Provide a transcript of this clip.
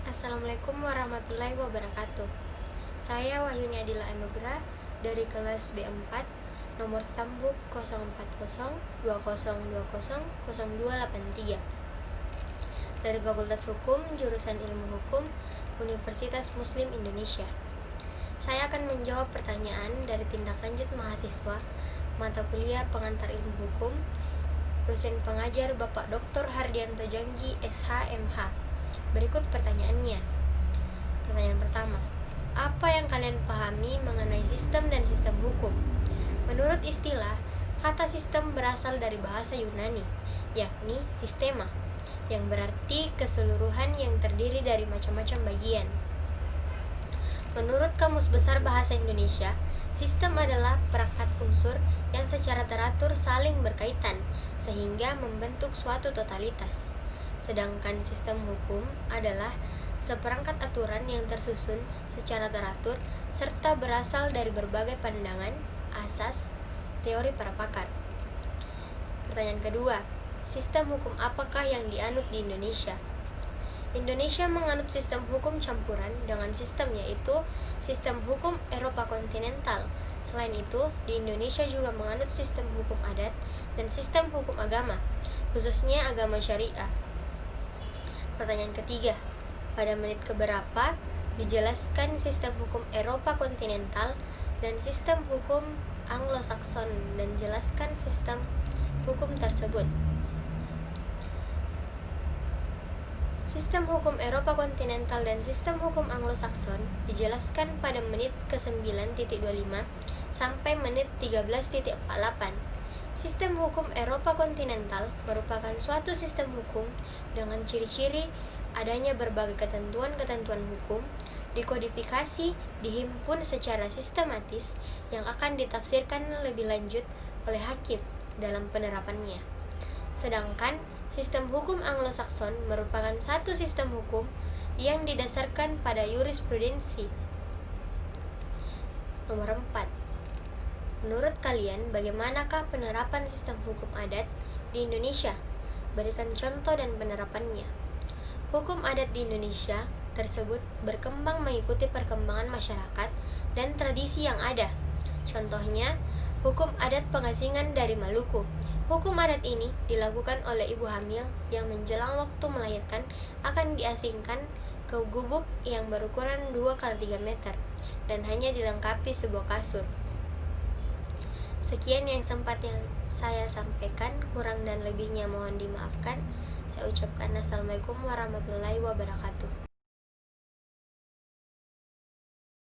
Assalamualaikum warahmatullahi wabarakatuh. Saya Wahyuni Adila Anugrah dari kelas B4, nomor stambuk 0402020283 dari Fakultas Hukum, Jurusan Ilmu Hukum, Universitas Muslim Indonesia. Saya akan menjawab pertanyaan dari tindak lanjut mahasiswa mata kuliah Pengantar Ilmu Hukum, dosen pengajar Bapak Dr. Hardianto Janggi, SH.MH. Berikut pertanyaannya. Pertanyaan pertama, apa yang kalian pahami mengenai sistem dan sistem hukum? Menurut istilah, kata sistem berasal dari bahasa Yunani, yakni sistema, yang berarti keseluruhan yang terdiri dari macam-macam bagian. Menurut Kamus Besar Bahasa Indonesia, sistem adalah perangkat unsur yang secara teratur saling berkaitan sehingga membentuk suatu totalitas. Sedangkan sistem hukum adalah seperangkat aturan yang tersusun secara teratur serta berasal dari berbagai pandangan, asas, teori para pakar. Pertanyaan kedua, sistem hukum apakah yang dianut di Indonesia? Indonesia menganut sistem hukum campuran dengan sistem yaitu sistem hukum Eropa kontinental. Selain itu, di Indonesia juga menganut sistem hukum adat dan sistem hukum agama, khususnya agama syariah. Pertanyaan ketiga, pada menit keberapa dijelaskan sistem hukum Eropa kontinental dan sistem hukum Anglo-Sakson dan jelaskan sistem hukum tersebut. Sistem hukum Eropa kontinental dan sistem hukum Anglo-Sakson dijelaskan pada menit ke-9.25 sampai menit 13.48. Sistem hukum Eropa kontinental merupakan suatu sistem hukum dengan ciri-ciri adanya berbagai ketentuan-ketentuan hukum, dikodifikasi, dihimpun secara sistematis yang akan ditafsirkan lebih lanjut oleh hakim dalam penerapannya. Sedangkan sistem hukum Anglo-Sakson merupakan satu sistem hukum yang didasarkan pada jurisprudensi. Nomor 4. Menurut kalian, bagaimanakah penerapan sistem hukum adat di Indonesia? Berikan contoh dan penerapannya. Hukum adat di Indonesia tersebut berkembang mengikuti perkembangan masyarakat dan tradisi yang ada. Contohnya, hukum adat pengasingan dari Maluku. Hukum adat ini dilakukan oleh ibu hamil yang menjelang waktu melahirkan akan diasingkan ke gubuk yang berukuran 2x3 meter dan hanya dilengkapi sebuah kasur. Sekian yang sempat yang saya sampaikan, kurang dan lebihnya mohon dimaafkan. Saya ucapkan Assalamualaikum warahmatullahi wabarakatuh.